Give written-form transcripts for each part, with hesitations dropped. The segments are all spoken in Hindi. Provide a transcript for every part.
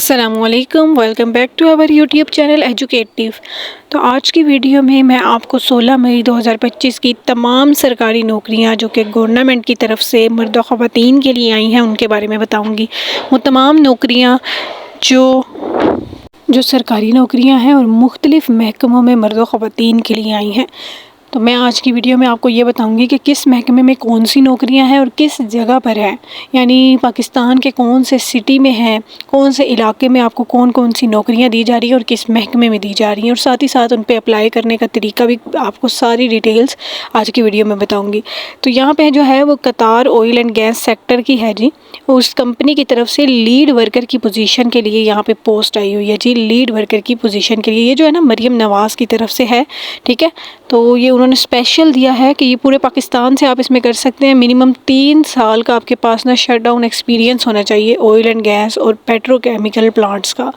अस्सलामुअलैकुम, welcome back to our YouTube channel Educative. तो आज की वीडियो में मैं आपको 16 मई 2025 की तमाम सरकारी नौकरियां जो कि गवर्नमेंट की तरफ से मर्द व ख़वातीन के लिए आई हैं उनके बारे में बताऊंगी। वो तमाम नौकरियां जो सरकारी नौकरियां हैं और मुख्तलिफ़ महकमों में मर्द व ख़वातीन के लिए आई हैं। तो मैं आज की वीडियो में आपको ये बताऊंगी कि किस महकमे में कौन सी नौकरियां हैं और किस जगह पर है, यानी पाकिस्तान के कौन से सिटी में है, कौन से इलाके में आपको कौन कौन सी नौकरियां दी जा रही हैं और किस महकमे में दी जा रही हैं, और साथ ही साथ उन पे अप्लाई करने का तरीका भी आपको सारी डिटेल्स आज की वीडियो में बताऊँगी। तो यहाँ पर जो है वो कतार ऑयल एंड गैस सेक्टर की है जी। उस कंपनी की तरफ से लीड वर्कर की पोजीशन के लिए यहाँ पे पोस्ट आई हुई है जी। लीड वर्कर की पोजीशन के लिए ये जो है ना मरियम नवाज़ की तरफ से है, ठीक है। तो ये उन्होंने स्पेशल दिया है कि ये पूरे पाकिस्तान से आप इसमें कर सकते हैं। मिनिमम 3 साल का आपके पास ना शट डाउन एक्सपीरियंस होना चाहिए ऑयल एंड गैस और पेट्रोकेमिकल प्लांट्स का।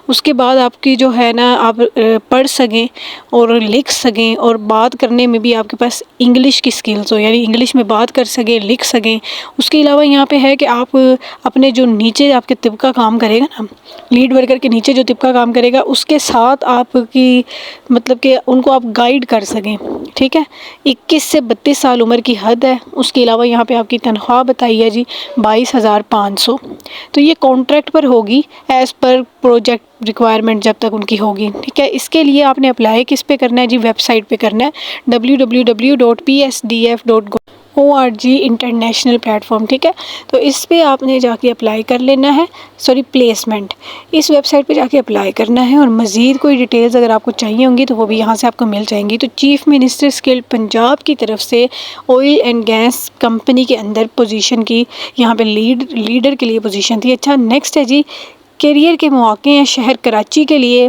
उसके बाद आपकी जो है ना आप पढ़ सकें और लिख सकें और बात करने में भी आपके पास इंग्लिश की स्किल्स हो, यानी इंग्लिश में बात कर सकें, लिख सकें। उसके अलावा यहाँ पे है कि आप अपने जो नीचे आपके तिबका काम करेगा ना, लीड वर्कर के नीचे जो तिबका काम करेगा उसके साथ आपकी मतलब कि उनको आप गाइड कर सकें, ठीक है। 21 से 32 साल उम्र की हद है। उसके अलावा यहाँ पे आपकी तनख्वाह बताई है जी 22,500। तो ये कॉन्ट्रैक्ट पर होगी एज़ पर प्रोजेक्ट रिक्वायरमेंट जब तक उनकी होगी, ठीक है। इसके लिए आपने अप्लाई किस पे करना है जी? वेबसाइट पे करना है www.psdf.org इंटरनेशनल प्लेटफॉर्म, ठीक है। तो इस पे आपने जाके अप्लाई कर लेना है, प्लेसमेंट इस वेबसाइट पे जाके अप्लाई करना है। और मज़ीद कोई डिटेल्स अगर आपको चाहिए होंगी तो वो भी यहाँ से आपको मिल जाएंगी। तो चीफ़ मिनिस्टर स्किल्ड पंजाब की तरफ से ऑयल एंड गैस कंपनी के अंदर पोजीशन की यहाँ पे लीडर के लिए पोजीशन थी। अच्छा, नेक्स्ट है जी करियर के मौके हैं शहर कराची के लिए,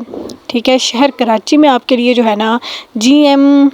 ठीक है। शहर कराची में आपके लिए जो है ना GM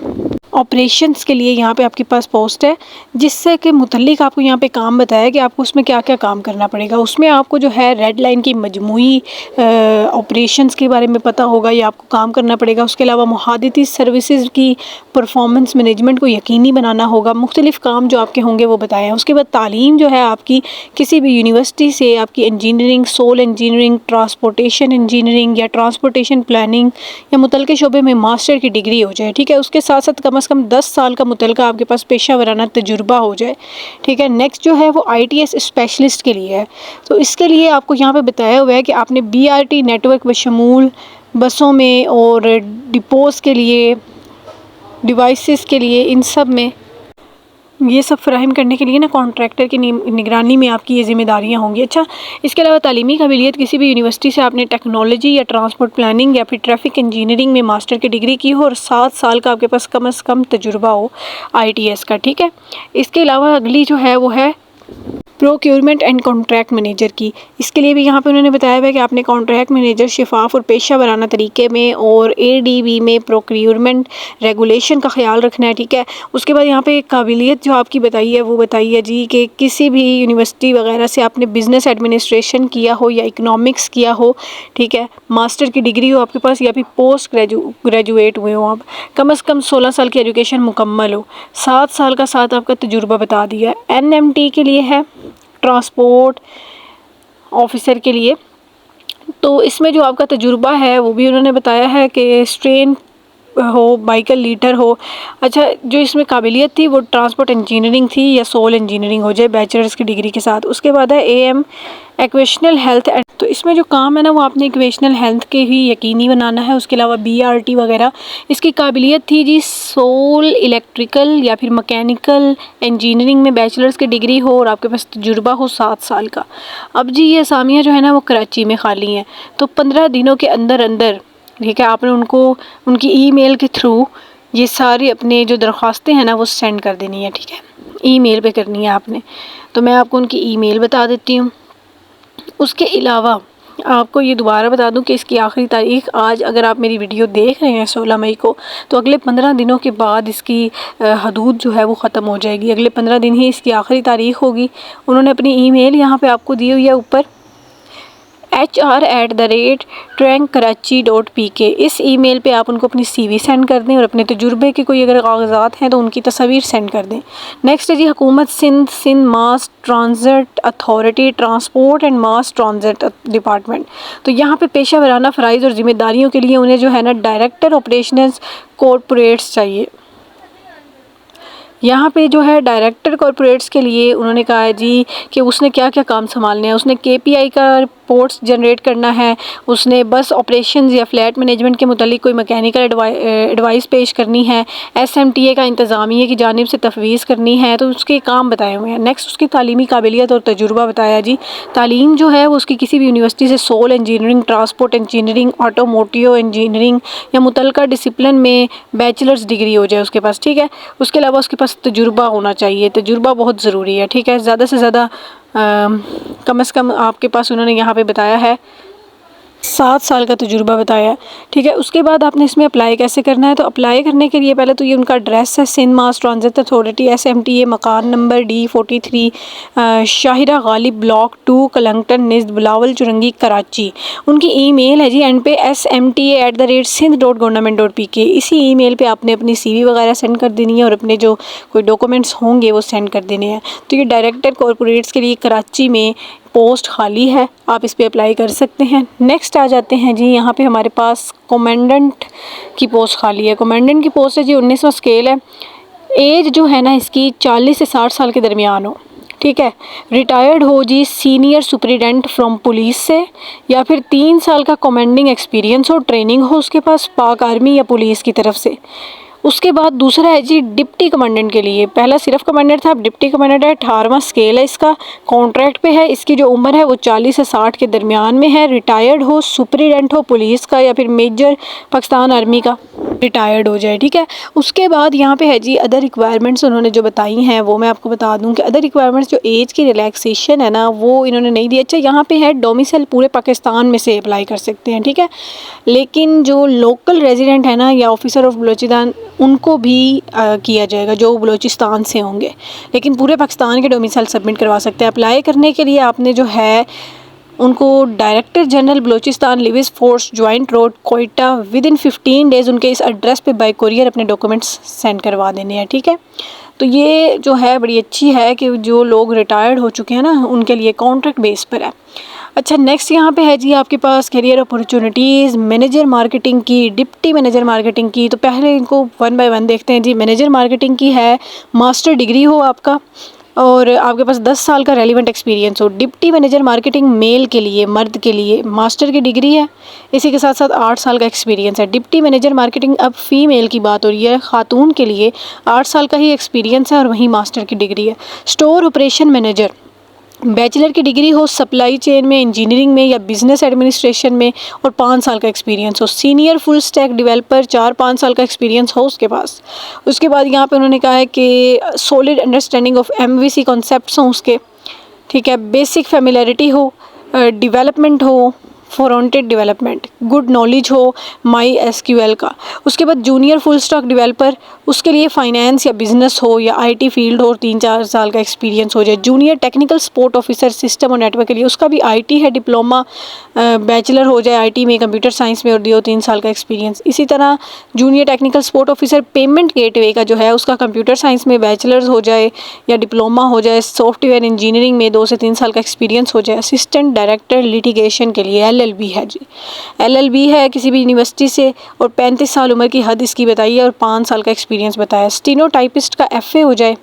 ऑपरेशंस के लिए यहाँ पे आपके पास पोस्ट है, जिससे कि मुतल्लिक आपको यहाँ पे काम बताया कि आपको उसमें क्या क्या काम करना पड़ेगा। उसमें आपको जो है रेड लाइन की मजमूई ऑपरेशंस के बारे में पता होगा, ये आपको काम करना पड़ेगा। उसके अलावा मुहादिती सर्विसेज की परफॉर्मेंस मैनेजमेंट को यकीनी बनाना होगा। मुख्तलिफ काम जो आपके होंगे वो बताए हैं। उसके बाद तालीम जो है आपकी किसी भी यूनिवर्सिटी से आपकी engineering, civil engineering, transportation engineering या ट्रांसपोर्टेशन प्लानिंग या मुतल्लिक़ शोबे में मास्टर की डिग्री हो जाए, ठीक है। उसके साथ साथ कम से कम 10 साल का मुतल्लिक़ा आपके पास पेशा वराना तजुर्बा हो जाए, ठीक है। नेक्स्ट जो है वो ITS स्पेशलिस्ट के लिए है। तो इसके लिए आपको यहाँ पे बताया हुआ है कि आपने BRT नेटवर्क बशमूल बसों में और डिपोज के लिए, डिवाइसेस के लिए, इन सब में ये सब फराहम करने के लिए ना कॉन्ट्रैक्टर की निगरानी में आपकी ये ज़िम्मेदारियाँ होंगी। अच्छा, इसके अलावा तालीमी काबिलियत किसी भी यूनिवर्सिटी से आपने टेक्नोलॉजी या ट्रांसपोर्ट प्लानिंग या फिर ट्रैफिक इंजीनियरिंग में मास्टर की डिग्री की हो और 7 साल का आपके पास कम से कम तजुर्बा हो ITS का, ठीक है। इसके अलावा अगली जो है वो है प्रोक्योरमेंट एंड कॉन्ट्रैक्ट मैनेजर की। इसके लिए भी यहाँ पे उन्होंने बताया हुआ है कि आपने कॉन्ट्रैक्ट मैनेजर शफाफ और पेशा वराना तरीके में और ADB में प्रोक्योरमेंट रेगुलेशन का ख्याल रखना है, ठीक है। उसके बाद यहाँ पे काबिलियत जो आपकी बताई है वो बताई है जी कि किसी भी यूनिवर्सिटी वगैरह से आपने बिज़नेस एडमिनिस्ट्रेशन किया हो या इकनॉमिक्स किया हो, ठीक है। मास्टर की डिग्री हो आपके पास या फिर पोस्ट ग्रेजुएट हुए हो आप, कम से कम 16 साल की एजुकेशन मुकम्मल हो, 7 साल का साथ आपका तजुर्बा बता दिया। NMT के लिए है, ट्रांसपोर्ट ऑफिसर के लिए। तो इसमें जो आपका तजुर्बा है वो भी उन्होंने बताया है कि स्ट्रेन हो, बाइकल लीडर हो। अच्छा, जो इसमें काबिलियत थी वो ट्रांसपोर्ट इंजीनियरिंग थी या सोल इंजीनियरिंग हो जाए बैचलर्स की डिग्री के साथ। उसके बाद है AM इक्वेशनल हेल्थ। तो इसमें जो काम है ना वो आपने इक्वेशनल हेल्थ के ही यकीनी बनाना है। उसके अलावा BRT वगैरह इसकी काबिलियत थी जी सोल इलेक्ट्रिकल या फिर मैकेनिकल इंजीनियरिंग में बैचलर्स की डिग्री हो और आपके पास तजुर्बा हो 7 साल का। अब जी ये असामियाँ जो है ना वो कराची में खाली हैं। तो 15 दिनों के अंदर अंदर, ठीक है, आपने उनको उनकी ईमेल के थ्रू ये सारी अपने जो दरख्वास्तें हैं ना वो सेंड कर देनी है, ठीक है। ईमेल पे करनी है आपने। तो मैं आपको उनकी ईमेल बता देती हूँ। उसके अलावा आपको ये दोबारा बता दूं कि इसकी आखिरी तारीख़ आज, अगर आप मेरी वीडियो देख रहे हैं 16 मई को, तो अगले 15 दिनों के बाद इसकी हदूद जो है वो ख़त्म हो जाएगी। अगले 15 दिन ही इसकी आखिरी तारीख़ होगी। उन्होंने अपनी ईमेल यहाँ पे आपको दी हुई है ऊपर hr@trankarachi.pk। इस ईमेल पे आप उनको अपनी CV सेंड कर दें और अपने तजुर्बे के कोई अगर कागजात हैं तो उनकी तस्वीर सेंड कर दें। नेक्स्ट है जी हुकूमत Sindh mass transit authority transport and mass transit department. तो यहाँ पे पेशा वराना फ़राइज़ और ज़िम्मेदारियों के लिए उन्हें जो है ना डायरेक्टर ऑपरेशनल्स कॉरपोरेट्स चाहिए। यहाँ पे जो है डायरेक्टर कॉरपोरेट्स के लिए उन्होंने कहा है जी कि उसने क्या क्या काम संभालने हैं। उसने KPI का रिपोर्ट्स जनरेट करना है, उसने बस ऑपरेशंस या फ्लैट मैनेजमेंट के मुतालिक कोई मैकेनिकल एडवाइस पेश करनी है, SMTA का इंतज़ामिया की जानिब से तफवीज़ करनी है। तो उसके काम बताए हुए हैं। नेक्स्ट उसकी तालीमी काबिलियत और तजुर्बा बताया जी। तालीम जो है वो उसकी किसी भी यूनिवर्सिटी से civil engineering, transport engineering, automotive engineering या मुतलका डिसिप्लिन में बैचलर्स डिग्री हो जाए उसके पास, ठीक है। उसके अलावा उसके पास तजुर्बा होना चाहिए, तजुर्बा बहुत ज़रूरी है, ठीक है। ज़्यादा से ज़्यादा कम से कम आपके पास उन्होंने यहाँ पे बताया है 7 साल का तजुर्बा बताया, ठीक है। उसके बाद आपने इसमें अप्लाई कैसे करना है। तो अप्लाई करने के लिए पहले तो ये उनका एड्रेस है, Sindh mass transit authority SMTA, मकान number D43, Shahira Ghalib block 2, कलंगटन निज़्द, बिलावल चुरंगी, कराची। उनकी ईमेल है जी एंड पे smta@sindh.government.pk। इसी ईमेल पे आपने अपनी CV वगैरह सेंड कर देनी है और अपने जो कोई डॉक्यूमेंट्स होंगे वो सेंड कर देने हैं। तो ये डायरेक्टर कॉरपोरेट्स के लिए कराची में पोस्ट खाली है, आप इस पे अप्लाई कर सकते हैं। नेक्स्ट आ जाते हैं जी, यहाँ पे हमारे पास कमांडेंट की पोस्ट खाली है। कमांडेंट की पोस्ट है जी 19वां स्केल है। एज जो है ना इसकी 40 से 60 साल के दरमियान हो, ठीक है। रिटायर्ड हो जी सीनियर सुपरिटेंडेंट फ्रॉम पुलिस से, या फिर 3 साल का कमांडिंग एक्सपीरियंस हो, ट्रेनिंग हो उसके पास पाक आर्मी या पुलिस की तरफ से। उसके बाद दूसरा है जी डिप्टी कमांडेंट के लिए। पहला सिर्फ कमांडेंट था, अब डिप्टी कमांडेंट है। 18वां स्केल है इसका, कॉन्ट्रैक्ट पे है। इसकी जो उम्र है वो 40 से 60 के दरमियान में है। रिटायर्ड हो, सुपरिटेंडेंट हो पुलिस का या फिर मेजर पाकिस्तान आर्मी का रिटायर्ड हो जाए, ठीक है। उसके बाद यहाँ पे है जी अदर रिक्वायरमेंट्स उन्होंने जो बताई हैं वो मैं आपको बता दूँ कि अदर रिक्वायरमेंट्स जो एज की रिलैक्सेशन है ना वो इन्होंने नहीं दी। अच्छा यहाँ पे है डोमिसाइल पूरे पाकिस्तान में से अप्लाई कर सकते हैं, ठीक है। लेकिन जो लोकल रेजिडेंट है ना या ऑफिसर ऑफ बलोचिस्तान उनको भी किया जाएगा जो बलोचिस्तान से होंगे, लेकिन पूरे पाकिस्तान के डोमिसाइल सबमिट करवा सकते हैं। अप्लाई करने के लिए आपने जो है उनको director general Balochistan Lewis force joint road Quetta with in 15 days उनके इस एड्रेस पे बाय कुरियर अपने डॉक्यूमेंट्स सेंड करवा देने हैं, ठीक है। तो ये जो है बड़ी अच्छी है कि जो लोग रिटायर्ड हो चुके हैं ना उनके लिए कॉन्ट्रैक्ट बेस पर है। अच्छा नेक्स्ट यहाँ पे है जी आपके पास करियर अपॉर्चुनिटीज़ मैनेजर मार्केटिंग की, डिप्टी मैनेजर मार्केटिंग की। तो पहले इनको 1 बाय 1 देखते हैं जी। मैनेजर मार्केटिंग की है, मास्टर डिग्री हो आपका और आपके पास 10 साल का रेलिवेंट एक्सपीरियंस हो। डिप्टी मैनेजर मार्केटिंग मेल के लिए, मर्द के लिए मास्टर की डिग्री है, इसी के साथ साथ 8 साल का एक्सपीरियंस है। डिप्टी मैनेजर मार्केटिंग अब फीमेल की बात हो रही है, खातून के लिए 8 साल का ही एक्सपीरियंस है और वहीं मास्टर की डिग्री है। स्टोर ऑपरेशन मैनेजर बैचलर की डिग्री हो, सप्लाई चेन में, इंजीनियरिंग में या बिजनेस एडमिनिस्ट्रेशन में और 5 साल का एक्सपीरियंस हो। सीनियर फुल स्टैक डेवलपर 4-5 साल का एक्सपीरियंस हो उसके पास। उसके बाद यहाँ पे उन्होंने कहा है कि solid understanding of MVC concepts हों उसके, ठीक है। बेसिक फेमिलरिटी हो, डेवलपमेंट हो, फ्रंटेड डेवलपमेंट, गुड नॉलेज हो MySQL का। उसके बाद जूनियर फुल स्टैक डेवलपर, उसके लिए फाइनेंस या बिजनेस हो या IT फील्ड हो और 3-4 साल का एक्सपीरियंस हो जाए। Junior technical support officer system और नेटवर्क के लिए, उसका भी IT है, डिप्लोमा बैचलर हो जाए IT में, कंप्यूटर साइंस में और 2-3 साल का एक्सपीरियंस। इसी तरह junior technical support officer payment gateway का जो है उसका कंप्यूटर साइंस में बैचलर्स हो जाए या डिप्लोमा हो जाए। सॉफ्टवेयर इंजीनियरिंग में 2 से 3 साल का एक्सपीरियंस हो जाए। असिस्टेंट डायरेक्टर लिटिगेशन के लिए LLB है जी, LLB है किसी भी यूनिवर्सिटी से और 35 साल उम्र की हद इसकी बताई है और 5 साल का एक्सपीरियंस बताया। स्टीनोटाइपिस्ट का FA हो जाए,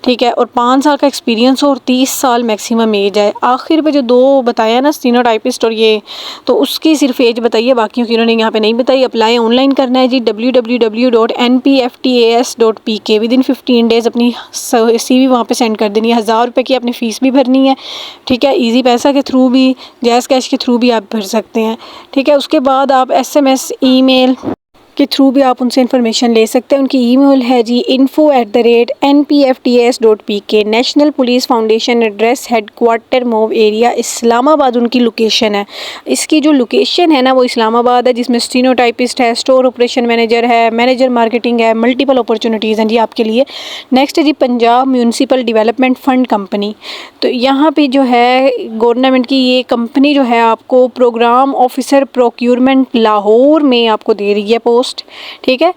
ठीक है, और 5 साल का एक्सपीरियंस हो और 30 साल मैक्सिमम एज है। आखिर पे जो 2 बताया ना स्टीनोटाइपिस्ट और ये, तो उसकी सिर्फ एज बताई है, बाकियों की उन्होंने यहाँ पे नहीं बताई। अप्लाई ऑनलाइन करना है जी www.npftas.pk। विद इन 15 डेज़ अपनी CV वहाँ पे सेंड कर देनी है। 1000 रुपये की अपनी फ़ीस भी भरनी है, ठीक है। ईजी पैसा के थ्रू भी, जैज़ कैश के थ्रू भी आप भर सकते हैं, ठीक है। उसके बाद आप SMS ईमेल के थ्रू भी आप उनसे इन्फॉर्मेशन ले सकते हैं। उनकी ईमेल है जी info@npfts.pk। National police foundation address headquarter mauve area Islamabad उनकी लोकेशन है। इसकी जो लोकेशन है ना वो इस्लामाबाद है, जिसमें स्टीनोटाइपिस्ट है, स्टोर ऑपरेशन मैनेजर है, मैनेजर मार्केटिंग है, मल्टीपल अपॉर्चुनिटीज़ हैं जी आपके लिए। नेक्स्ट है जी Punjab municipal development fund company. तो यहाँ पे जो है गवर्नमेंट की ये कंपनी जो है आपको प्रोग्राम ऑफिसर प्रोक्यूरमेंट लाहौर में आपको दे रही है पोस्ट, ठीक है।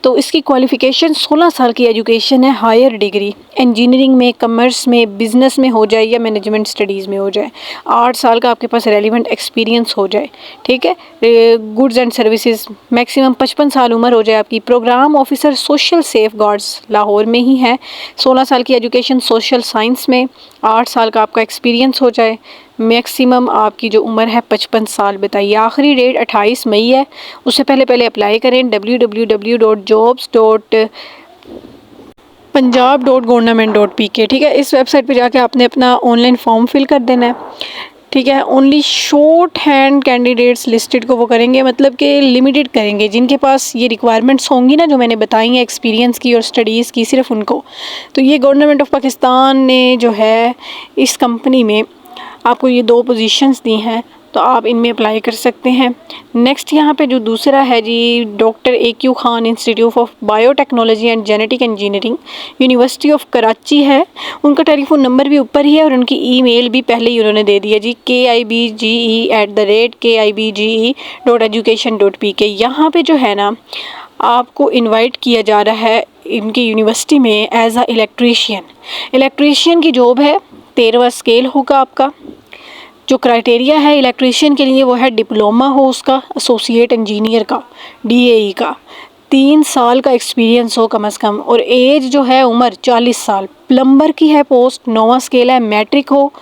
तो इसकी क्वालिफ़िकेशन 16 साल की एजुकेशन है, हायर डिग्री इंजीनियरिंग में, कॉमर्स में, बिज़नेस में हो जाए या मैनेजमेंट स्टडीज़ में हो जाए, 8 साल का आपके पास रेलिवेंट एक्सपीरियंस हो जाए, ठीक है। गुड्स एंड सर्विसेज मैक्सिमम 55 साल उम्र हो जाए आपकी। Programme officer social safeguards Lahore में ही है। 16 साल की एजुकेशन सोशल साइंस में, 8 साल का आपका एक्सपीरियंस हो जाए, मैक्सिमम आपकी जो उम्र है 55 साल बताइए। आखिरी डेट 28 मई है, उससे पहले अप्लाई करें www.jobs.punjab.government.pk, ठीक है। इस वेबसाइट पे जाके आपने अपना ऑनलाइन फॉर्म फिल कर देना है, ठीक है। Only short hand candidates listed को वो करेंगे, मतलब कि लिमिटेड करेंगे जिनके पास ये रिक्वायरमेंट्स होंगी ना जो मैंने बताई हैं एक्सपीरियंस की और स्टडीज़ की, सिर्फ उनको। तो ये गवर्नमेंट ऑफ पाकिस्तान ने जो है इस कंपनी में आपको ये 2 पोजीशंस दी हैं, तो आप इनमें अप्लाई कर सकते हैं। नेक्स्ट यहाँ पे जो दूसरा है जी doctor AQ Khan institute of biotechnology and genetic engineering, university of Karachi है। उनका टेलीफोन नंबर भी ऊपर ही है और उनकी ईमेल भी पहले ही उन्होंने दे दी है जी kibge@kibge.education.pk। यहाँ पे जो है ना आपको इनवाइट किया जा रहा है इनकी यूनिवर्सिटी में एज अ इलेक्ट्रीशियन की जॉब है। 13वां स्केल होगा आपका। जो क्राइटेरिया है इलेक्ट्रीशियन के लिए वो है डिप्लोमा हो उसका, एसोसिएट इंजीनियर का, DAE का, 3 साल का एक्सपीरियंस हो कम से कम, और एज जो है उम्र 40 साल। प्लम्बर की है पोस्ट, 9वां स्केल है, मैट्रिक हो,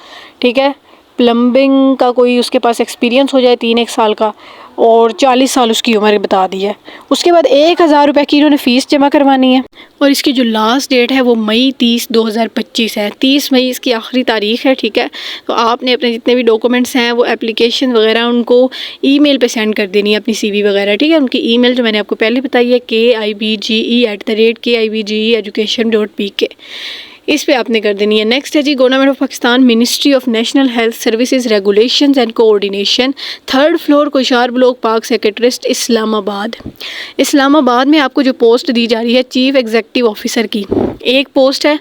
ठीक है। प्लम्बिंग का कोई उसके पास एक्सपीरियंस हो जाए 3-1 साल का, और 40 साल उसकी उम्र बता दी है। उसके बाद 1000 रुपये की इन्होंने फ़ीस जमा करवानी है, और इसकी जो लास्ट डेट है वो मई 30, 2025 है। 30 मई इसकी आखिरी तारीख है, ठीक है। तो आपने अपने जितने भी डॉक्यूमेंट्स हैं वो एप्लीकेशन वगैरह उनको ईमेल पे सेंड कर देनी है, अपनी CV वगैरह, ठीक है। उनकी ईमेल जो मैंने आपको पहले बताई है kibge@kibgeeducation.pk, इस पे आपने कर देनी है। नेक्स्ट है जी government of Pakistan ministry of national health services regulations and coordination, 3rd floor Kohsar block Pak secretariat Islamabad में आपको जो पोस्ट दी जा रही है चीफ एग्जीक्यूटिव ऑफिसर की, एक पोस्ट है।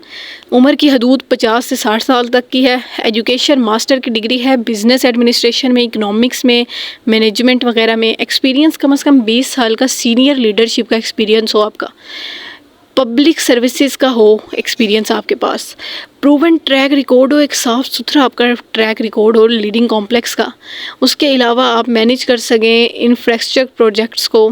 उम्र की हदूद 50 से 60 साल तक की है। एजुकेशन मास्टर की डिग्री है बिज़नेस एडमिनिस्ट्रेशन में, इकोनॉमिक्स में, मैनेजमेंट वगैरह में। एक्सपीरियंस कम से कम 20 साल का सीनियर लीडरशिप का एक्सपीरियंस हो आपका। पब्लिक सर्विसेज का हो एक्सपीरियंस आपके पास। प्रूवन ट्रैक रिकॉर्ड हो, एक साफ़ सुथरा आपका ट्रैक रिकॉर्ड हो लीडिंग कॉम्प्लेक्स का। उसके अलावा आप मैनेज कर सकें इंफ्रास्ट्रक्चर प्रोजेक्ट्स को,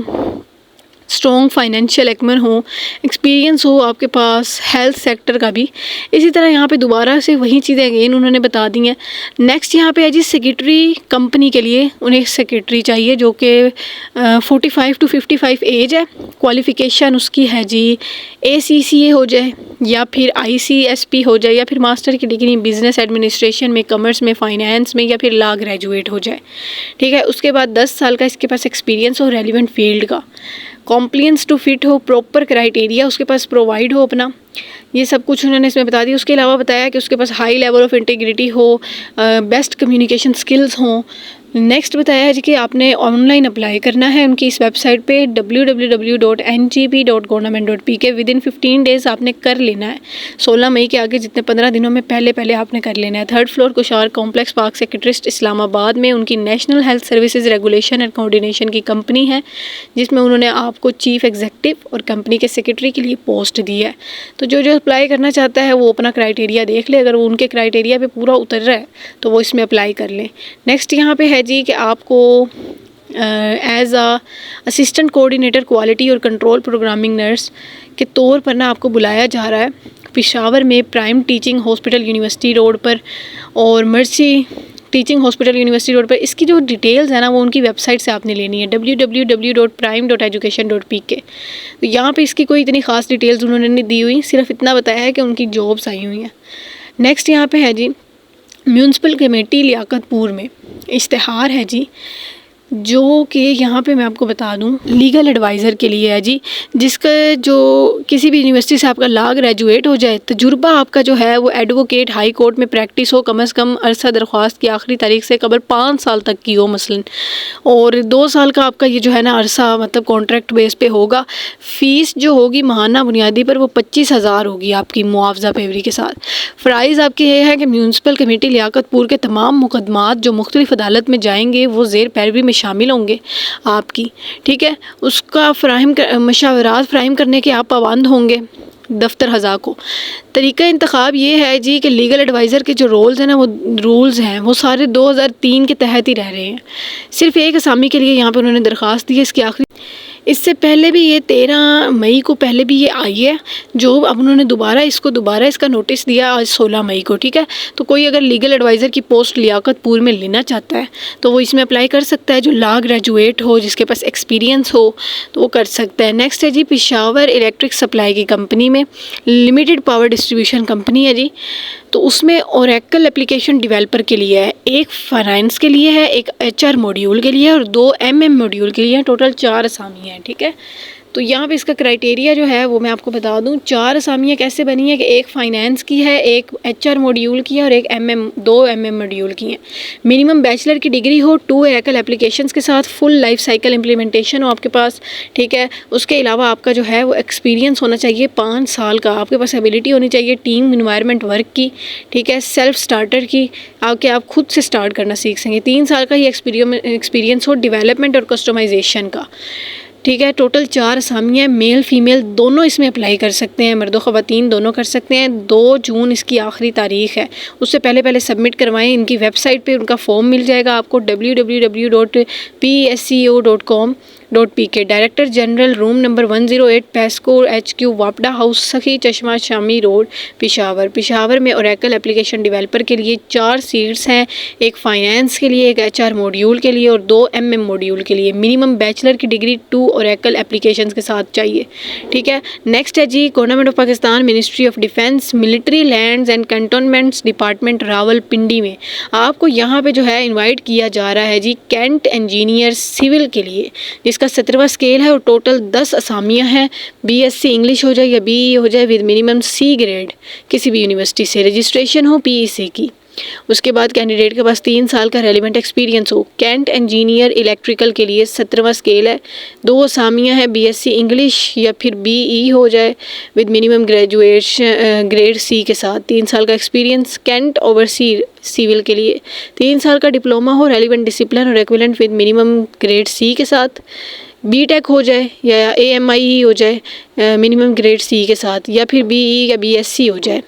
स्ट्रॉन्ग फाइनेंशियल एक्मन हो, एक्सपीरियंस हो आपके पास हेल्थ सेक्टर का भी। इसी तरह यहाँ पे दोबारा से वही चीज़ें अगेन उन्होंने बता दी हैं। नेक्स्ट यहाँ पे है जी सेक्रेटरी कंपनी के लिए, उन्हें सेक्रेटरी चाहिए जो कि 45 to 55 एज है। क्वालिफ़िकेशन उसकी है जी ACCA हो जाए या फिर ICSP हो जाए या फिर मास्टर की डिग्री बिज़नेस एडमिनिस्ट्रेशन में, कॉमर्स में, फाइनेंस में या फिर लॉ ग्रेजुएट हो जाए, ठीक है। उसके बाद 10 साल का इसके पास एक्सपीरियंस हो रेलिवेंट फील्ड का। कॉम्प्लियंस टू फिट हो, प्रॉपर क्राइटेरिया उसके पास प्रोवाइड हो अपना, ये सब कुछ उन्होंने इसमें बता दिया। उसके अलावा बताया कि उसके पास हाई लेवल ऑफ इंटीग्रिटी हो, बेस्ट कम्युनिकेशन स्किल्स हों। नेक्स्ट बताया है जी कि आपने ऑनलाइन अप्लाई करना है उनकी इस वेबसाइट पे www.ngp.government.pk। विदिन 15 डेज़ आपने कर लेना है। 16 मई के आगे जितने 15 दिनों में पहले आपने कर लेना है। 3rd floor Kohsar complex Pak secretariat Islamabad में उनकी national health services regulation and coordination की कंपनी है, जिसमें उन्होंने आपको चीफ एग्जीक्यूटिव और कंपनी के सेक्रेटरी के लिए पोस्ट दी है। तो जो अप्लाई करना चाहता है वो अपना क्राइटेरिया देख ले, अगर वो उनके क्राइटेरिया पे पूरा उतर रहा है तो वो इसमें अप्लाई कर लें। नेक्स्ट यहाँ पे है जी कि आपको एज असिस्टेंट कोऑर्डिनेटर क्वालिटी और कंट्रोल प्रोग्रामिंग नर्स के तौर पर ना आपको बुलाया जा रहा है पेशावर में prime teaching hospital university road पर और mercy teaching hospital university road पर। इसकी जो डिटेल्स है ना वो उनकी वेबसाइट से आपने लेनी है www.prime.education.pk। तो यहाँ पे इसकी कोई इतनी ख़ास डिटेल्स उन्होंने नहीं दी हुई, सिर्फ इतना बताया है कि उनकी जॉब्स आई हुई हैं। नेक्स्ट यहाँ पे है जी म्यूनसिपल कमेटी लियाकतपुर में इश्तिहार है जी जो कि यहाँ पे मैं आपको बता दूँ लीगल एडवाइज़र के लिए है जी, जिसका जो किसी भी यूनिवर्सिटी से आपका लॉ ग्रेजुएट हो जाए, तजुर्बा आपका जो है वो एडवोकेट हाई कोर्ट में प्रैक्टिस हो, कम से कम अरसा दरख्वास्त की आखिरी तारीख से कबल 5 साल तक की हो मसलन, और 2 साल का आपका ये जो है ना अरसा मतलब कॉन्ट्रैक्ट बेस पे होगा। फ़ीस जो होगी माहाना बुनियादी पर वो 25,000 होगी आपकी मुआवजा पेवरी के साथ। फ़राइज़ आपके ये है कि म्यूनसिपल कमेटी लियाकतपुर के तमाम मुकदमात जो मुख्तलिफ अदालत में जाएंगे वो ज़ेर पैरवी में शामिल होंगे आपकी, ठीक है। उसका मशावरात फ़राहम करने के आप पाबंद होंगे दफ्तर हज़ा को। तरीका इंतखाब ये है जी कि लीगल एडवाइज़र के जो रोल्स हैं ना, वो रूल्स हैं वो सारे 2003 के तहत ही रह रहे हैं। सिर्फ एक असामी के लिए यहाँ पे उन्होंने दरख्वास्त दी है। इसकी आखिरी इससे पहले भी ये 13 मई को पहले भी ये आई है, जो अब उन्होंने दोबारा इसका नोटिस दिया आज 16 मई को, ठीक है। तो कोई अगर लीगल एडवाइज़र की पोस्ट लियाकतपुर में लेना चाहता है तो वो इसमें अप्लाई कर सकता है, जो लॉ ग्रेजुएट हो, जिसके पास एक्सपीरियंस हो तो वो कर सकता है। नेक्स्ट है जी पेशावर इलेक्ट्रिक सप्लाई की कंपनी में लिमिटेड पावर डिस्ट्रीब्यूशन कंपनी है जी, तो उसमें ओरेकल एप्लीकेशन डेवलपर के लिए है, एक फाइनेंस के लिए है, एक HR मॉड्यूल के लिए और 2 MM मॉड्यूल के लिए, टोटल 4 असामियाँ हैं, ठीक है। तो यहाँ पे इसका क्राइटेरिया जो है वो मैं आपको बता दूँ। 4 असामियाँ कैसे बनी है कि एक फ़ाइनेंस की है, एक HR मॉड्यूल की है और एक 2 MM मॉड्यूल की है। मिनिमम बैचलर की डिग्री हो, 2 ओरेकल एप्लीकेशंस के साथ फुल लाइफ साइकिल इम्प्लीमेंटेशन हो आपके पास, ठीक है। उसके अलावा आपका जो है वो एक्सपीरियंस होना चाहिए 5 साल का, आपके पास एबिलिटी होनी चाहिए टीम इन्वायरमेंट वर्क की, ठीक है, सेल्फ स्टार्टर की, आप खुद से स्टार्ट करना सीख सकें। 3 साल का ही एक्सपीरियंस हो डेवलपमेंट और कस्टमाइजेशन का, ठीक है। टोटल 4 असामियाँ, मेल फीमेल दोनों इसमें अप्लाई कर सकते हैं, मर्द ख़वातीन दोनों कर सकते हैं। 2 जून इसकी आखिरी तारीख़ है, उससे पहले सबमिट करवाएं। इनकी वेबसाइट पे उनका फॉर्म मिल जाएगा आपको www.psco.com.pk। Director general, room number 108, PESCO HQ, वापडा हाउस, सखी चश्मा शामी रोड, पेशावर में ओरेकल एप्लीकेशन डेवलपर के लिए 4 सीट्स हैं, एक फ़ाइनेंस के लिए, एक HR मॉड्यूल के लिए और 2 MM मॉड्यूल के लिए। मिनिमम बैचलर की डिग्री 2 ओरेकल एप्लीकेशंस के साथ चाहिए, ठीक है। नेक्स्ट है जी government of Pakistan, ministry of defence, military lands and cantonments department, Rawalpindi में आपको यहाँ पे जो है इनवाइट किया जा रहा है जी कैंट इंजीनियर सिविल के लिए, जिसका 17वां स्केल है और टोटल 10 असामियाँ हैं। BSc इंग्लिश हो जाए या BE हो जाए विद मिनिमम C ग्रेड किसी भी यूनिवर्सिटी से, रजिस्ट्रेशन हो PEC की। उसके बाद कैंडिडेट के पास 3 साल का रेलिवेंट एक्सपीरियंस हो। कैंट इंजीनियर इलेक्ट्रिकल के लिए 17वां स्केल है, 2 असामियाँ हैं, BSc इंग्लिश या फिर BE हो जाए with minimum graduation grade C के साथ, 3 साल का एक्सपीरियंस। कैंट ओवरसी सिविल के लिए 3 साल का डिप्लोमा हो, रेलिवेंट डिसिप्लिन और equivalent with minimum grade C के साथ, BTech हो जाए या AMIE हो जाए मिनिमम ग्रेड C के साथ, या फिर BE या BSc हो जाए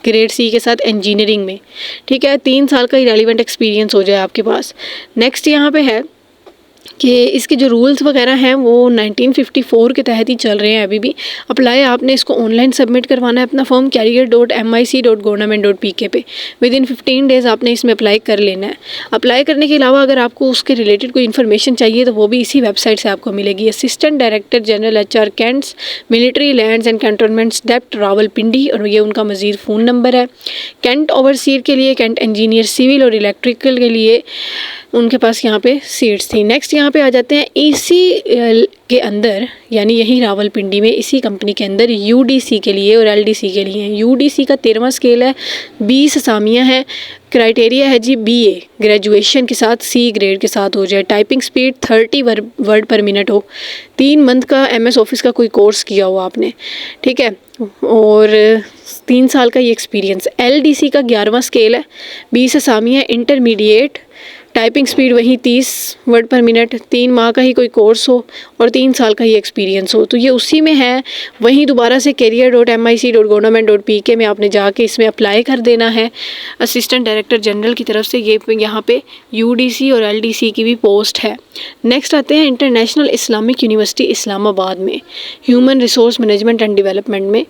ग्रेड C के साथ इंजीनियरिंग में, ठीक है। 3 साल का रेलिवेंट एक्सपीरियंस हो जाए आपके पास। नेक्स्ट यहाँ पे है कि इसके जो रूल्स वगैरह हैं वो 1954 के तहत ही चल रहे हैं अभी भी। अप्लाई आपने इसको ऑनलाइन सबमिट करवाना है अपना फॉर्म career.mic.government.pk पे। विदिन 15 डेज़ आपने इसमें अप्लाई कर लेना है। अप्लाई करने के अलावा अगर आपको उसके रिलेटेड कोई इन्फॉर्मेशन चाहिए तो वो भी इसी वेबसाइट से आपको मिलेगी। Assistant director general HR cantts military lands and cantonments dept Rawalpindi, और ये उनका मज़ीद फ़ोन नंबर है। कैंट ओवरसीयर के लिए, कैंट इंजीनियर सिविल और इलेक्ट्रिकल के लिए उनके पास यहाँ पे सीट्स थी। नेक्स्ट यहाँ पे आ जाते हैं इसी के अंदर, यानी यही रावलपिंडी में इसी कंपनी के अंदर UDC के लिए और LDC के लिए हैं। UDC का 13वां स्केल है, 20 असामियाँ हैं। क्राइटेरिया है जी BA ग्रेजुएशन के साथ C ग्रेड के साथ हो जाए, टाइपिंग स्पीड 30 वर्ड पर मिनट हो, 3 मंथ का MS ऑफिस का कोई कोर्स किया हो आपने, ठीक है, और 3 साल का ये एक्सपीरियंस। LDC का 11वां स्केल है, 20 असामियाँ, इंटरमीडिएट, टाइपिंग स्पीड वही 30 वर्ड पर मिनट, 3 माह का ही कोई कोर्स हो और 3 साल का ही एक्सपीरियंस हो। तो ये उसी में है, वहीं दोबारा से career.mic.government.pk में आपने जाके इसमें अप्लाई कर देना है। असिस्टेंट डायरेक्टर जनरल की तरफ से ये यहाँ पे UDC और LDC की भी पोस्ट है। नेक्स्ट आते हैं इंटरनेशनल इस्लामिक यूनिवर्सिटी इस्लामाबाद में, human resource management and development में।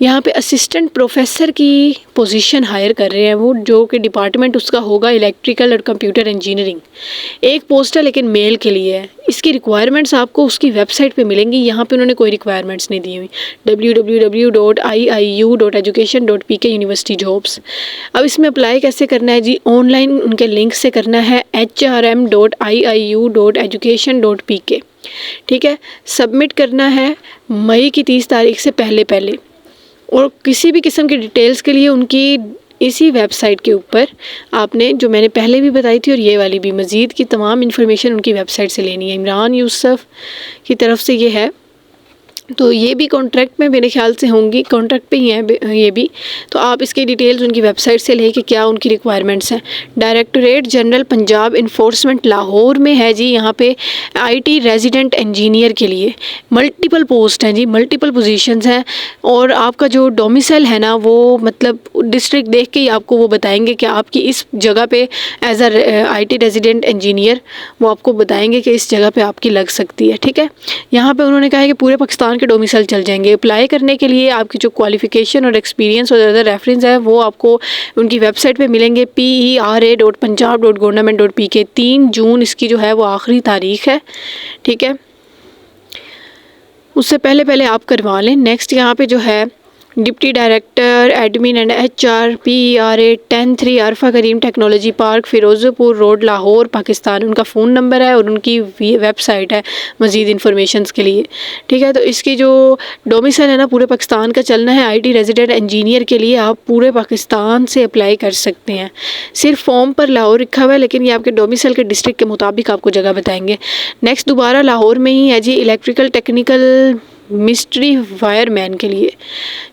यहाँ पे असिस्टेंट प्रोफेसर की पोजीशन हायर कर रहे हैं वो, जो कि डिपार्टमेंट उसका होगा इलेक्ट्रिकल और कंप्यूटर इंजीनियरिंग इंजीनियरिंग। एक पोस्ट है लेकिन मेल के लिए है। इसकी रिक्वायरमेंट्स आपको उसकी वेबसाइट पे मिलेंगी, यहाँ पे उन्होंने कोई रिक्वायरमेंट्स नहीं दी हुई। www.iiu.education.pk यूनिवर्सिटी अब इसमें अप्लाई कैसे करना है जी, ऑनलाइन उनके लिंक से करना है hrm.iiu.education.pk, ठीक है। सबमिट करना है मई की 30 तारीख से पहले और किसी भी किस्म की डिटेल्स के लिए उनकी इसी वेबसाइट के ऊपर आपने, जो मैंने पहले भी बताई थी और ये वाली भी, मज़ीद की तमाम इन्फॉर्मेशन उनकी वेबसाइट से लेनी है। इमरान यूसुफ की तरफ से ये है, तो ये भी कॉन्ट्रैक्ट में मेरे ख्याल से होंगी, कॉन्ट्रैक्ट पे ही हैं ये भी। तो आप इसकी डिटेल्स उनकी वेबसाइट से लें कि क्या उनकी रिक्वायरमेंट्स हैं। Directorate general Punjab enforcement Lahore में है जी। यहाँ पे आईटी रेजिडेंट इंजीनियर के लिए मल्टीपल पोस्ट हैं जी, मल्टीपल पोजीशंस हैं। और आपका जो डोमिसाइल है ना, वो मतलब डिस्ट्रिक्ट देख के ही आपको वो बताएंगे कि आपकी इस जगह पे as a IT resident engineer वो आपको बताएंगे कि इस जगह पे आपकी लग सकती है, ठीक है। यहाँ पे उन्होंने कहा है कि पूरे पाकिस्तान के डोमिसाइल चल जाएंगे। अप्लाई करने के लिए आपकी जो क्वालिफिकेशन और एक्सपीरियंस और अदर रेफरेंस है वो आपको उनकी वेबसाइट पे मिलेंगे, pera.punjab.government.pk। 3 जून इसकी जो है वो आखिरी तारीख है, ठीक है। उससे पहले आप करवा लें। नेक्स्ट यहाँ पे जो है deputy director admin and HR PERA 10-3 Arfa Karim technology park Ferozepur road Lahore Pakistan. उनका फ़ोन नंबर है और उनकी वेबसाइट है मज़ीद इन्फॉर्मेशंस के लिए, ठीक है। तो इसकी जो डोमिसाइल है ना पूरे पाकिस्तान का चलना है। IT रेजिडेंट इंजीनियर के लिए आप पूरे पाकिस्तान से अप्लाई कर सकते हैं। सिर्फ फॉर्म पर लाहौर लिखा हुआ है, लेकिन ये आपके डोमिसाइल के डिस्ट्रिक्ट के मुताबिक आपको जगह बताएंगे। नेक्स्ट दोबारा लाहौर में ही है जी, इलेक्ट्रिकल टेक्निकल मिस्ट्री वायरमैन के लिए।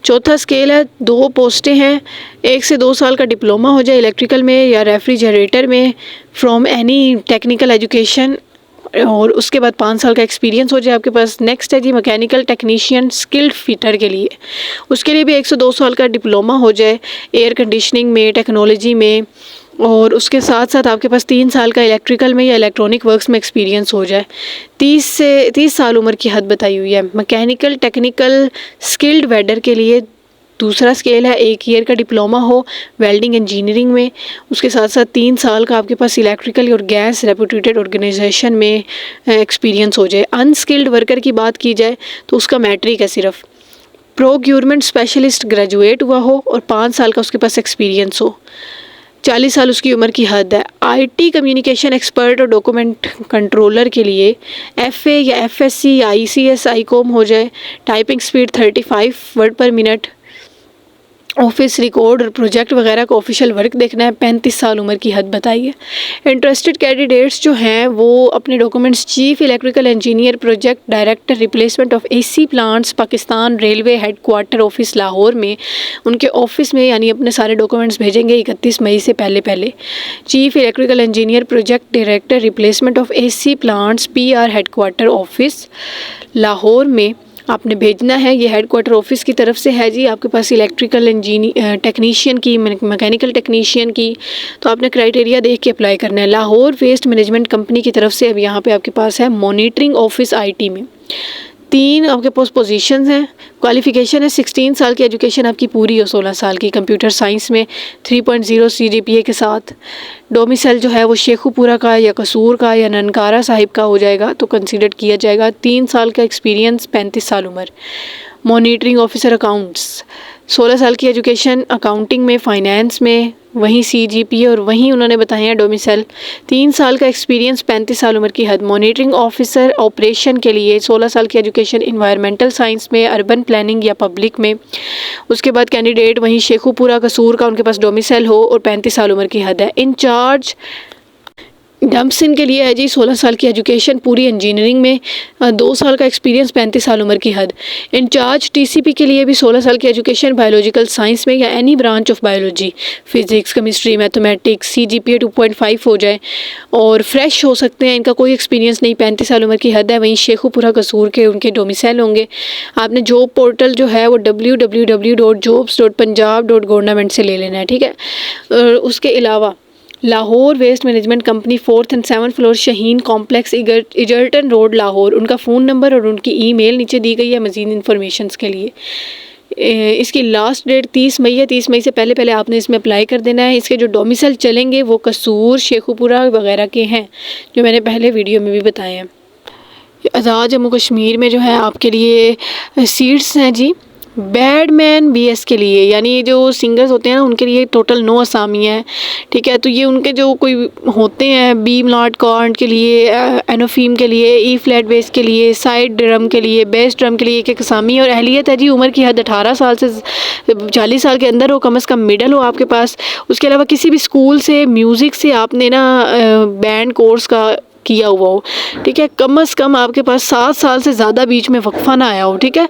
चौथा स्केल है, 2 पोस्टें हैं। 1 से 2 साल का डिप्लोमा हो जाए इलेक्ट्रिकल में या रेफ्रिजरेटर में फ्रॉम एनी टेक्निकल एजुकेशन, और उसके बाद 5 साल का एक्सपीरियंस हो जाए आपके पास। नेक्स्ट है जी मैकेनिकल टेक्नीशियन स्किल्ड फिटर के लिए, उसके लिए भी 1 से 2 साल का डिप्लोमा हो जाए एयर कंडीशनिंग में, टेक्नोलॉजी में, और उसके साथ साथ आपके पास 3 साल का इलेक्ट्रिकल में या इलेक्ट्रॉनिक वर्क्स में एक्सपीरियंस हो जाए। 30 साल उम्र की हद बताई हुई है। मैकेनिकल टेक्निकल स्किल्ड वेल्डर के लिए दूसरा स्केल है, 1 ईयर का डिप्लोमा हो वेल्डिंग इंजीनियरिंग में, उसके साथ साथ 3 साल का आपके पास इलेक्ट्रिकल और गैस रेपुटेड ऑर्गेनाइजेशन में एक्सपीरियंस हो जाए। अनस्किल्ड वर्कर की बात की जाए तो उसका मैट्रिक है सिर्फ, प्रोक्यूरमेंट स्पेशलिस्ट ग्रेजुएट हुआ हो और 5 साल का उसके पास एक्सपीरियंस हो। 40 साल उसकी उम्र की हद है। IT कम्युनिकेशन एक्सपर्ट और डॉक्यूमेंट कंट्रोलर के लिए FA या FSC या ICS ICOM हो जाए। टाइपिंग स्पीड 35 वर्ड पर मिनट। ऑफिस रिकॉर्ड और प्रोजेक्ट वगैरह का ऑफिशियल वर्क देखना है। 35 साल उम्र की हद बताई है। इंटरेस्टेड कैंडिडेट्स जो हैं वो अपने documents chief electrical engineer project director replacement of AC plants Pakistan railway headquarter office Lahore में, उनके ऑफिस में यानी अपने सारे डॉक्यूमेंट्स भेजेंगे 31 मई से पहले। Chief electrical engineer project director replacement of AC plants PR headquarter office Lahore में आपने भेजना है। ये हेडक्वार्टर ऑफिस की तरफ से है जी। आपके पास इलेक्ट्रिकल टेक्नीशियन की, मैकेनिकल टेक्नीशियन की, तो आपने क्राइटेरिया देख के अप्लाई करना है। लाहौर वेस्ट मैनेजमेंट कंपनी की तरफ से अब यहाँ पे आपके पास है मॉनिटरिंग ऑफिस IT में। 3 आपके पास पोजीशंस हैं। क्वालिफिकेशन है 16 साल की एजुकेशन आपकी पूरी हो, 16 साल की, कंप्यूटर साइंस में 3.0 CGPA के साथ। डोमिसाइल जो है वो शेखुपुरा का या कसूर का या ननकारा साहिब का हो जाएगा तो कंसीडर किया जाएगा। 3 साल का एक्सपीरियंस, 35 साल उम्र। मॉनिटरिंग ऑफिसर अकाउंट्स, 16 साल की एजुकेशन अकाउंटिंग में, फाइनेंस में, वहीं CGPA और वहीं उन्होंने बताया है डोमिसाइल। 3 साल का एक्सपीरियंस, 35 साल उम्र की हद। मॉनिटरिंग ऑफिसर ऑपरेशन के लिए 16 साल की एजुकेशन इन्वायरमेंटल साइंस में, अर्बन प्लानिंग या पब्लिक में। उसके बाद कैंडिडेट वहीं शेखुपुरा कसूर का उनके पास डोमिसाइल हो और 35 साल उम्र की हद है। इंचार्ज डम्पसन के लिए है जी, 16 साल की एजुकेशन पूरी इंजीनियरिंग में, 2 साल का एक्सपीरियंस, 35 साल उम्र की हद। इंचार्ज TCP के लिए भी 16 साल की एजुकेशन बायोलॉजिकल साइंस में या any branch of biology, physics, chemistry, mathematics, CGPA 2.5 हो जाए और फ्रेश हो सकते हैं, इनका कोई एक्सपीरियंस नहीं, 35 साल उम्र की हद है। वहीं शेखुपुरा कसूर के उनके डोमिसाइल होंगे। आपने जॉब पोर्टल जो है वो www.jobs.punjab.government से ले लेना है, ठीक है। और उसके अलावा Lahore waste management company 4th and 7th floor Shaheen complex Egerton road Lahore, उनका फ़ोन नंबर और उनकी ईमेल नीचे दी गई है मज़ीद इन्फॉर्मेशन के लिए। इसकी लास्ट डेट 30 मई है। 30 मई से पहले पहले आपने इसमें अप्लाई कर देना है। इसके जो डोमिसाइल चलेंगे वो कसूर, शेखुपुरा वगैरह के हैं, जो मैंने पहले वीडियो में भी बताए हैं। आज़ाद जम्मू कश्मीर में जो है आपके लिए सीट्स हैं जी बैडमैन बीएस के लिए, यानी ये जो सिंगर्स होते हैं ना उनके लिए टोटल 9 असामियाँ हैं, ठीक है। तो ये उनके जो कोई होते हैं बी मलाट कॉर्ड के लिए, एनोफीम के लिए, ई फ्लैट बेस के लिए, साइड ड्रम के लिए, बेस ड्रम के लिए एक असामी। और अहलियत है जी उम्र की हद 18 साल से 40 साल के अंदर हो, कम से कम मिडल हो आपके पास। उसके अलावा किसी भी स्कूल से म्यूज़िक से आपने ना बैंड कोर्स का किया हुआ हो, ठीक है। कम से कम आपके पास 7 साल से ज़्यादा बीच में वक्फा ना आया हो, ठीक है।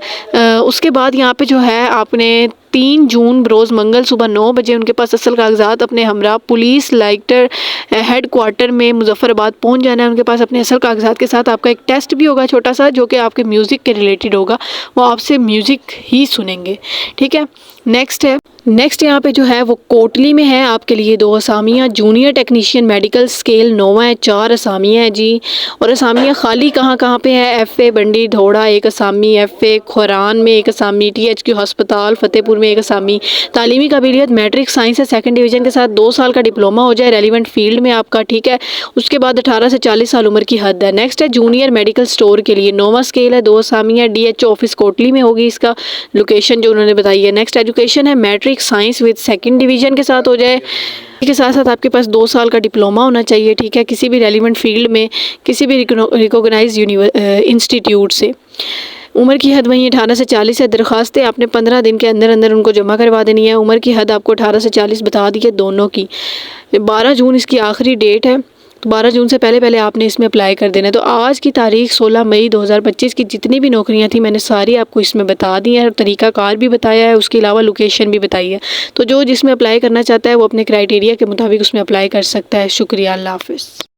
उसके बाद यहाँ पे जो है आपने 3 जून रोज़ मंगल सुबह 9 बजे उनके पास असल कागजात अपने हमरा पुलिस लाइटर हेड क्वार्टर में मुजफ्फराबाद पहुँच जाना है। उनके पास अपने असल कागजात के साथ आपका एक टेस्ट भी होगा छोटा सा, जो कि आपके म्यूज़िक के रिलेटेड होगा। वो आपसे म्यूज़िक ही सुनेंगे, ठीक है। नेक्स्ट यहाँ पे जो है वो कोटली में है आपके लिए 2 असामियाँ। जूनियर टेक्नीशियन मेडिकल स्केल नोवा है, 4 असामियाँ हैं जी। और असामियाँ खाली कहाँ पे है, FA बंडी धोड़ा एक असामी, FA खुरान में एक असामी, THQ हस्पताल फतेहपुर में एक असामी। तालीमी काबिलियत मैट्रिक साइंस है 2nd डिवीज़न के साथ, 2 साल का डिप्लोमा हो जाए रेलिवेंट फील्ड में आपका, ठीक है। उसके बाद 18 से 40 साल उम्र की हद है। नेक्स्ट है जूनियर मेडिकल स्टोर के लिए नोवा स्केल है, 2 असामियाँ। DHO ऑफिस कोटली में होगी इसका लोकेशन जो उन्होंने बताई है। नेक्स्ट एजुकेशन है matric science with 2nd division के साथ हो जाए, के साथ साथ आपके पास 2 साल का डिप्लोमा होना चाहिए, ठीक है, किसी भी रेलिवेंट फील्ड में किसी भी रिकॉग्नाइज्ड इंस्टीट्यूट से। उम्र की हद वहीं 18 से 40 है। दरख्वास्तें आपने 15 दिन के अंदर अंदर उनको जमा करवा देनी है। उम्र की हद आपको 18 से 40 बता दी है दोनों की। 12 जून इसकी आखिरी डेट है, तो 12 जून से पहले पहले आपने इसमें अप्लाई कर देना है। तो आज की तारीख 16 मई 2025 की जितनी भी नौकरियां थी मैंने सारी आपको इसमें बता दी है और तरीक़ाकार भी बताया है, उसके अलावा लोकेशन भी बताई है। तो जो जिसमें अप्लाई करना चाहता है वो अपने क्राइटेरिया के मुताबिक उसमें अप्लाई कर सकता है। शुक्रिया, अल्लाह हाफ़िज़।